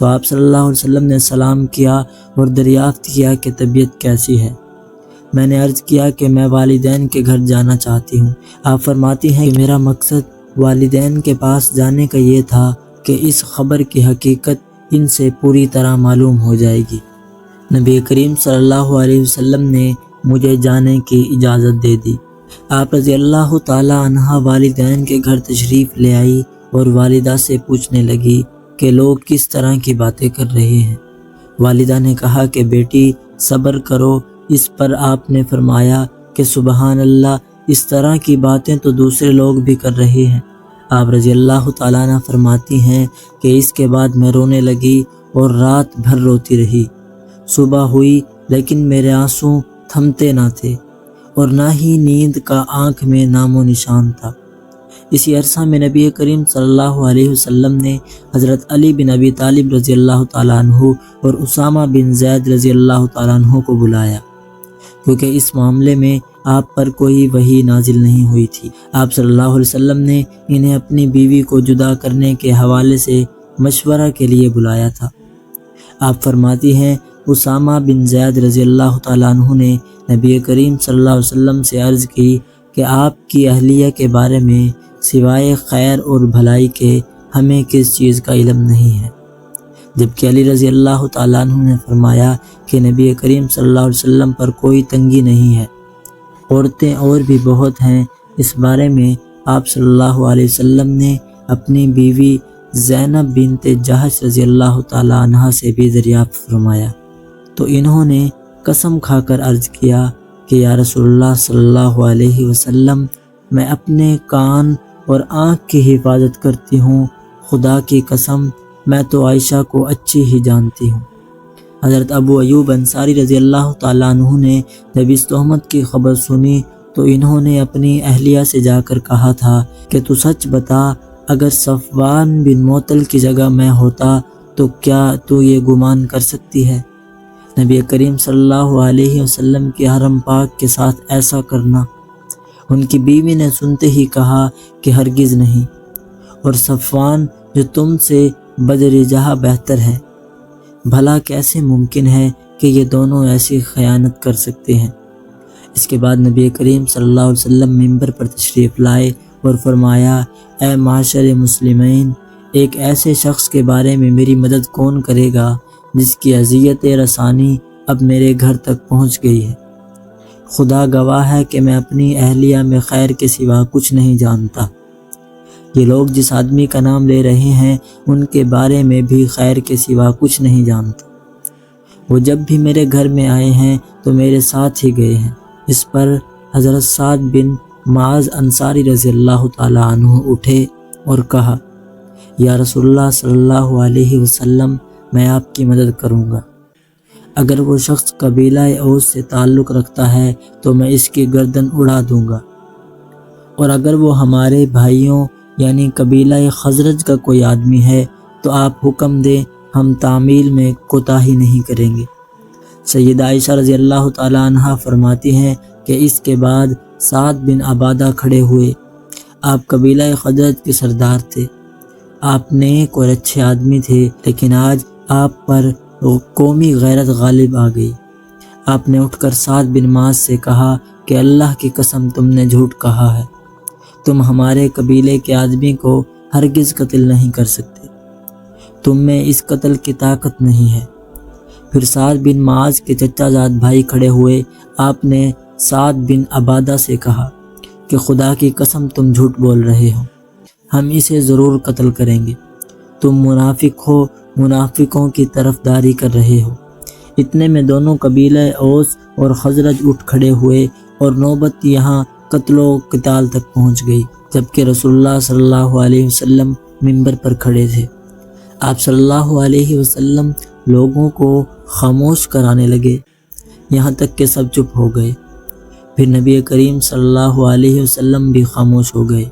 تو آپ صلی اللہ علیہ وسلم نے سلام کیا اور دریافت کیا کہ طبیعت کیسی ہے۔ میں نے عرض کیا کہ میں والدین کے گھر جانا چاہتی ہوں۔ آپ فرماتی ہیں کہ میرا مقصد والدین کے پاس جانے کا یہ تھا کہ اس خبر کی حقیقت ان سے پوری طرح معلوم ہو جائے گی۔ نبی کریم صلی اللہ علیہ وسلم نے مجھے جانے کی اجازت دے دی۔ آپ رضی اللہ تعالی عنہ والدین کے گھر تشریف لے آئی اور والدہ سے پوچھنے لگی کہ لوگ کس طرح کی باتیں کر رہے ہیں۔ والدہ نے کہا کہ بیٹی صبر کرو۔ اس پر آپ نے فرمایا کہ سبحان اللہ، اس طرح کی باتیں تو دوسرے لوگ بھی کر رہے ہیں۔ آپ رضی اللہ تعالیٰ عنہ فرماتی ہیں کہ اس کے بعد میں رونے لگی اور رات بھر روتی رہی۔ صبح ہوئی لیکن میرے آنسو تھمتے نہ تھے اور نہ ہی نیند کا آنکھ میں نام و نشان تھا۔ اسی عرصہ میں نبی کریم صلی اللہ علیہ وسلم نے حضرت علی بن ابی طالب رضی اللہ تعالیٰ عنہ اور اسامہ بن زید رضی اللہ تعالیٰ عنہ کو بلایا، کیونکہ اس معاملے میں آپ پر کوئی وحی نازل نہیں ہوئی تھی۔ آپ صلی اللہ علیہ وسلم نے انہیں اپنی بیوی کو جدا کرنے کے حوالے سے مشورہ کے لیے بلایا تھا۔ آپ فرماتی ہیں اسامہ بن زید رضی اللہ تعالیٰ عنہ نے نبی کریم صلی اللہ علیہ وسلم سے عرض کی کہ آپ کی اہلیہ کے بارے میں سوائے خیر اور بھلائی کے ہمیں کس چیز کا علم نہیں ہے، جبکہ علی رضی اللہ تعالیٰ عنہ نے فرمایا کہ نبی کریم صلی اللہ علیہ وسلم پر کوئی تنگی نہیں ہے، عورتیں اور بھی بہت ہیں۔ اس بارے میں آپ صلی اللہ علیہ وسلم نے اپنی بیوی زینب بنت جہش رضی اللہ تعالیٰ عنہ سے بھی دریافت فرمایا، تو انہوں نے قسم کھا کر عرض کیا کہ یا رسول اللہ صلی اللہ علیہ وسلم، میں اپنے کان اور آنکھ کی حفاظت کرتی ہوں، خدا کی قسم میں تو عائشہ کو اچھی ہی جانتی ہوں۔ حضرت ابو ایوب انصاری رضی اللہ تعالیٰ عنہ نے جب اس تہمت کی خبر سنی تو انہوں نے اپنی اہلیہ سے جا کر کہا تھا کہ تو سچ بتا، اگر صفوان بن معطل کی جگہ میں ہوتا تو کیا تو یہ گمان کر سکتی ہے؟ نبی کریم صلی اللہ علیہ وسلم کے حرم پاک کے ساتھ ایسا کرنا؟ ان کی بیوی نے سنتے ہی کہا کہ ہرگز نہیں، اور صفوان جو تم سے بدرجہ بہتر ہے، بھلا کیسے ممکن ہے کہ یہ دونوں ایسی خیانت کر سکتے ہیں؟ اس کے بعد نبی کریم صلی اللہ علیہ وسلم منبر پر تشریف لائے اور فرمایا، اے معاشر مسلمین، ایک ایسے شخص کے بارے میں میری مدد کون کرے گا جس کی اذیت رسانی اب میرے گھر تک پہنچ گئی ہے؟ خدا گواہ ہے کہ میں اپنی اہلیہ میں خیر کے سوا کچھ نہیں جانتا۔ یہ لوگ جس آدمی کا نام لے رہے ہیں ان کے بارے میں بھی خیر کے سوا کچھ نہیں جانتا۔ وہ جب بھی میرے گھر میں آئے ہیں تو میرے ساتھ ہی گئے ہیں۔ اس پر حضرت سعد بن معاذ انصاری رضی اللہ تعالیٰ عنہ اٹھے اور کہا، یا رسول اللہ صلی اللہ علیہ وسلم، میں آپ کی مدد کروں گا۔ اگر وہ شخص قبیلہ اوس سے تعلق رکھتا ہے تو میں اس کی گردن اڑا دوں گا، اور اگر وہ ہمارے بھائیوں یعنی قبیلہ خزرج کا کوئی آدمی ہے تو آپ حکم دیں، ہم تعمیل میں کوتاہی نہیں کریں گے۔ سیدہ عائشہ رضی اللہ تعالیٰ عنہ فرماتی ہیں کہ اس کے بعد سعد بن عبادہ کھڑے ہوئے۔ آپ قبیلہ خزرج کے سردار تھے، آپ نیک اور اچھے آدمی تھے، لیکن آج آپ پر قومی غیرت غالب آ گئی۔ آپ نے اٹھ کر سعد بن معاذ سے کہا کہ اللہ کی قسم تم نے جھوٹ کہا ہے، تم ہمارے قبیلے کے آدمی کو ہرگز قتل نہیں کر سکتے، تم میں اس قتل کی طاقت نہیں ہے۔ پھر سعد بن معاذ کے چچا زاد بھائی کھڑے ہوئے۔ آپ نے سعد بن عبادہ سے کہا کہ خدا کی قسم تم جھوٹ بول رہے ہو، ہم اسے ضرور قتل کریں گے، تم منافق ہو، منافقوں کی طرفداری کر رہے ہو۔ اتنے میں دونوں قبیلہ اوس اور خزرج اٹھ کھڑے ہوئے اور نوبت یہاں قتل و قتال تک پہنچ گئی، جبکہ رسول اللہ صلی اللہ علیہ وسلم منبر پر کھڑے تھے۔ آپ صلی اللہ علیہ وسلم لوگوں کو خاموش کرانے لگے، یہاں تک کہ سب چپ ہو گئے۔ پھر نبی کریم صلی اللہ علیہ وسلم بھی خاموش ہو گئے۔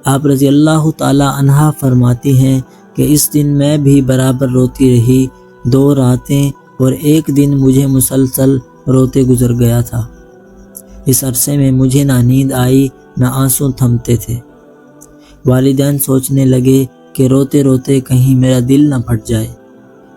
آپ رضی اللہ تعالی عنہ فرماتی ہیں کہ اس دن میں بھی برابر روتی رہی، 2 راتیں اور 1 دن مجھے مسلسل روتے گزر گیا تھا۔ اس عرصے میں مجھے نہ نیند آئی نہ آنسو تھمتے تھے۔ والدین سوچنے لگے کہ روتے روتے کہیں میرا دل نہ پھٹ جائے۔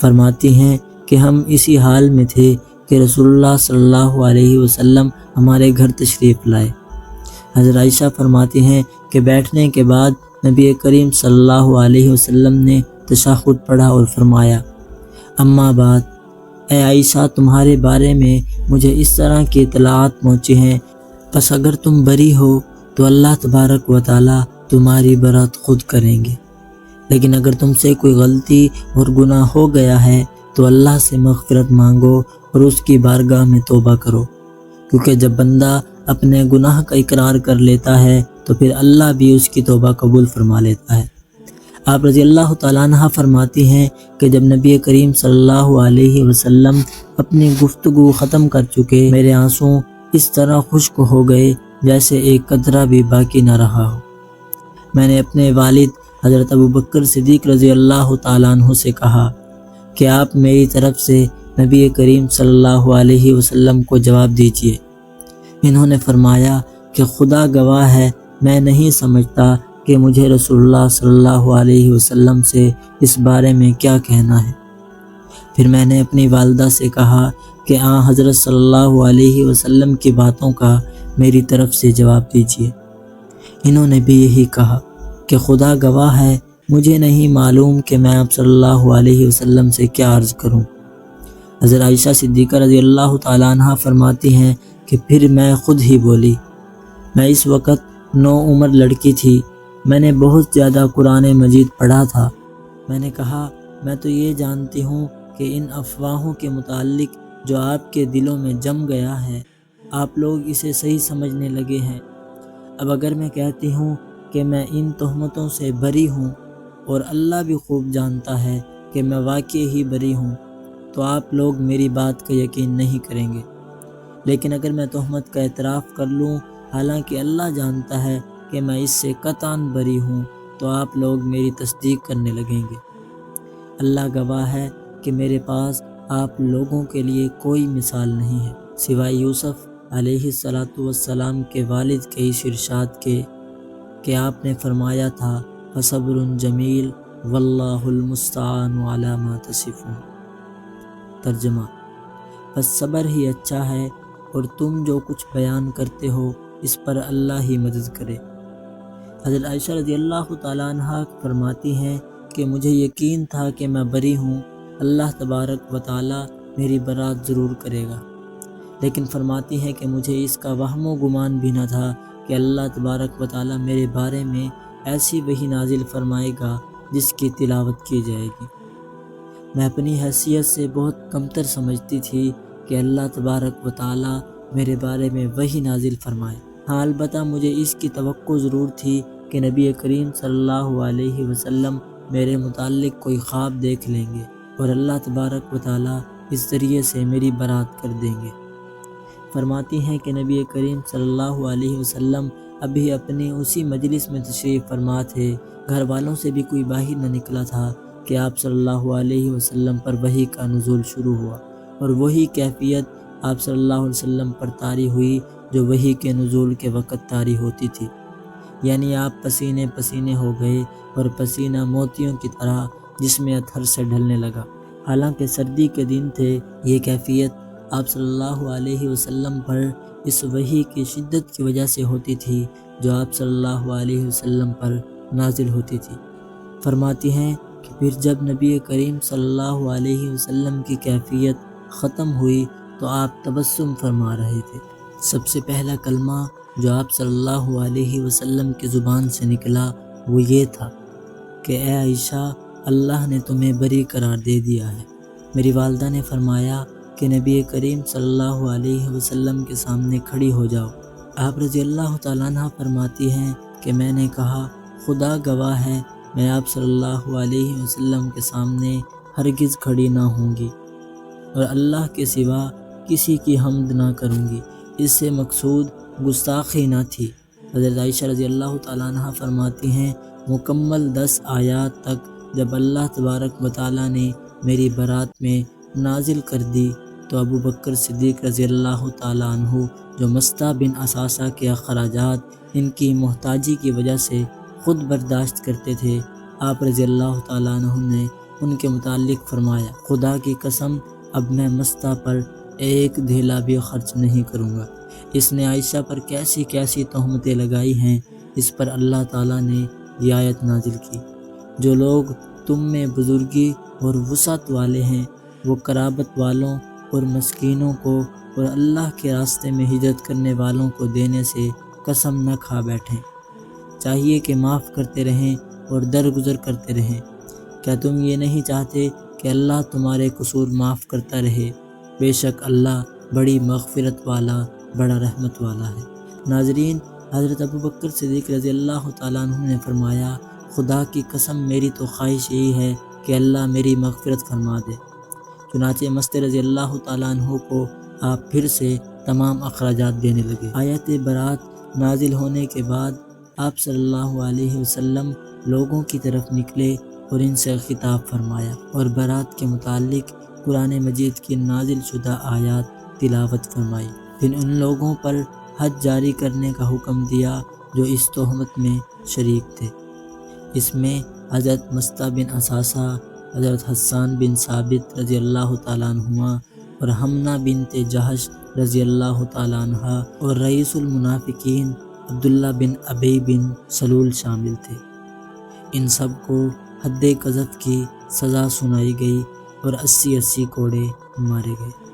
فرماتی ہیں کہ ہم اسی حال میں تھے کہ رسول اللہ صلی اللہ علیہ وسلم ہمارے گھر تشریف لائے۔ حضرت عائشہ فرماتی ہیں کہ بیٹھنے کے بعد نبی کریم صلی اللہ علیہ وسلم نے تشہد پڑھا اور فرمایا، اما بعد، اے عائشہ، تمہارے بارے میں مجھے اس طرح کی اطلاعات پہنچی ہیں، پس اگر تم بری ہو تو اللہ تبارک و تعالی تمہاری برات خود کریں گے، لیکن اگر تم سے کوئی غلطی اور گناہ ہو گیا ہے تو اللہ سے مغفرت مانگو اور اس کی بارگاہ میں توبہ کرو، کیونکہ جب بندہ اپنے گناہ کا اقرار کر لیتا ہے تو پھر اللہ بھی اس کی توبہ قبول فرما لیتا ہے۔ آپ رضی اللہ تعالیٰ عنہ فرماتی ہیں کہ جب نبی کریم صلی اللہ علیہ وسلم اپنی گفتگو ختم کر چکے، میرے آنسوں اس طرح خشک ہو گئے جیسے ایک قطرہ بھی باقی نہ رہا ہو۔ میں نے اپنے والد حضرت ابوبکر صدیق رضی اللہ تعالیٰ عنہ سے کہا کہ آپ میری طرف سے نبی کریم صلی اللہ علیہ وسلم کو جواب دیجیے۔ انہوں نے فرمایا کہ خدا گواہ ہے، میں نہیں سمجھتا کہ مجھے رسول اللہ صلی اللہ علیہ وسلم سے اس بارے میں کیا کہنا ہے۔ پھر میں نے اپنی والدہ سے کہا کہ حضرت صلی اللہ علیہ وسلم کی باتوں کا میری طرف سے جواب دیجیے۔ انہوں نے بھی یہی کہا کہ خدا گواہ ہے، مجھے نہیں معلوم کہ میں آپ صلی اللہ علیہ وسلم سے کیا عرض کروں۔ حضرت عائشہ صدیقہ رضی اللہ تعالیٰ عنہ فرماتی ہیں کہ پھر میں خود ہی بولی۔ میں اس وقت نوعمر لڑکی تھی، میں نے بہت زیادہ قرآن مجید پڑھا تھا۔ میں نے کہا، میں تو یہ جانتی ہوں کہ ان افواہوں کے متعلق جو آپ کے دلوں میں جم گیا ہے، آپ لوگ اسے صحیح سمجھنے لگے ہیں۔ اب اگر میں کہتی ہوں کہ میں ان تہمتوں سے بری ہوں اور اللہ بھی خوب جانتا ہے کہ میں واقعی ہی بری ہوں، تو آپ لوگ میری بات کا یقین نہیں کریں گے، لیکن اگر میں تہمت کا اعتراف کر لوں حالانکہ اللہ جانتا ہے کہ میں اس سے قطعاً بری ہوں، تو آپ لوگ میری تصدیق کرنے لگیں گے۔ اللہ گواہ ہے کہ میرے پاس آپ لوگوں کے لیے کوئی مثال نہیں ہے سوائے یوسف علیہ السلام کے والد کے اس ارشاد کے کہ آپ نے فرمایا تھا، فصبر جمیل واللہ المستعان علی ما تصفون۔ ترجمہ: بس صبر ہی اچھا ہے اور تم جو کچھ بیان کرتے ہو اس پر اللہ ہی مدد کرے۔ حضرت عائشہ رضی اللہ تعالیٰ عنہ فرماتی ہیں کہ مجھے یقین تھا کہ میں بری ہوں، اللہ تبارک و تعالیٰ میری برات ضرور کرے گا، لیکن فرماتی ہیں کہ مجھے اس کا وہم و گمان بھی نہ تھا کہ اللہ تبارک و تعالیٰ میرے بارے میں ایسی وحی نازل فرمائے گا جس کی تلاوت کی جائے گی۔ میں اپنی حیثیت سے بہت کمتر سمجھتی تھی کہ اللہ تبارک و تعالیٰ میرے بارے میں وحی نازل فرمائے۔ ہاں، البتہ مجھے اس کی توقع ضرور تھی کہ نبی کریم صلی اللہ علیہ وسلم میرے متعلق کوئی خواب دیکھ لیں گے اور اللہ تبارک و تعالیٰ اس ذریعے سے میری برات کر دیں گے۔ فرماتی ہیں کہ نبی کریم صلی اللہ علیہ وسلم ابھی اپنی اسی مجلس میں تشریف فرما تھے، گھر والوں سے بھی کوئی باہر نہ نکلا تھا کہ آپ صلی اللہ علیہ وسلم پر وحی کا نزول شروع ہوا، اور وہی کیفیت آپ صلی اللہ علیہ وسلم پر طاری ہوئی جو وحی کے نزول کے وقت طاری ہوتی تھی، یعنی آپ پسینے پسینے ہو گئے اور پسینہ موتیوں کی طرح جسم اطہر سے ڈھلنے لگا۔ حالانکہ سردی کے دن تھے، یہ کیفیت آپ صلی اللہ علیہ وسلم پر اس وحی کی شدت کی وجہ سے ہوتی تھی جو آپ صلی اللہ علیہ وسلم پر نازل ہوتی تھی۔ فرماتی ہیں کہ پھر جب نبی کریم صلی اللہ علیہ وسلم کی کیفیت ختم ہوئی تو آپ تبسم فرما رہے تھے۔ سب سے پہلا کلمہ جو آپ صلی اللہ علیہ وسلم کی زبان سے نکلا وہ یہ تھا کہ اے عائشہ، اللہ نے تمہیں بری قرار دے دیا ہے۔ میری والدہ نے فرمایا کہ نبی کریم صلی اللہ علیہ وسلم کے سامنے کھڑی ہو جاؤ۔ آپ رضی اللہ تعالیٰ عنہ فرماتی ہیں کہ میں نے کہا، خدا گواہ ہے، میں آپ صلی اللہ علیہ وسلم کے سامنے ہرگز کھڑی نہ ہوں گی اور اللہ کے سوا کسی کی حمد نہ کروں گی۔ اس سے مقصود گستاخی نہ تھی۔ حضرت عائشہ رضی اللہ تعالیٰ عنہ فرماتی ہیں، مکمل 10 آیات تک جب اللہ تبارک و تعالیٰ نے میری برات میں نازل کر دی تو ابوبکر صدیق رضی اللہ تعالیٰ عنہ جو مستہ بن اساسہ کے اخراجات ان کی محتاجی کی وجہ سے خود برداشت کرتے تھے، آپ رضی اللہ تعالیٰ عنہ نے ان کے متعلق فرمایا، خدا کی قسم اب میں مستہ پر ایک دھیلا بھی خرچ نہیں کروں گا۔ اس نے عائشہ پر کیسی کیسی تہمتیں لگائی ہیں، اس پر اللہ تعالیٰ نے یہ آیت نازل کی، جو لوگ تم میں بزرگی اور وسعت والے ہیں وہ قرابت والوں اور مسکینوں کو اور اللہ کے راستے میں ہجرت کرنے والوں کو دینے سے قسم نہ کھا بیٹھیں۔ چاہیے کہ معاف کرتے رہیں اور درگزر کرتے رہیں۔ کیا تم یہ نہیں چاہتے کہ اللہ تمہارے قصور معاف کرتا رہے؟ بے شک اللہ بڑی مغفرت والا، بڑا رحمت والا ہے۔ ناظرین، حضرت ابوبکر صدیق رضی اللہ تعالیٰ عنہ نے فرمایا، خدا کی قسم میری تو خواہش یہی ہے کہ اللہ میری مغفرت فرما دے۔ چنانچہ مست رضی اللہ تعالیٰ عنہ کو آپ پھر سے تمام اخراجات دینے لگے۔ آیت برات نازل ہونے کے بعد آپ صلی اللہ علیہ وسلم لوگوں کی طرف نکلے اور ان سے خطاب فرمایا اور برات کے متعلق قرآن مجید کی نازل شدہ آیات تلاوت فرمائی۔ پھر ان لوگوں پر حج جاری کرنے کا حکم دیا جو اس تہمت میں شریک تھے۔ اس میں حضرت مستہ بن اساسہ، حضرت حسان بن ثابت رضی اللہ تعالیٰ عنہما اور حمنہ بنت جہش رضی اللہ تعالیٰ عنہ اور رئیس المنافقین عبداللہ بن ابی بن سلول شامل تھے۔ ان سب کو حد قذف کی سزا سنائی گئی اور 80 کوڑے مارے گئے۔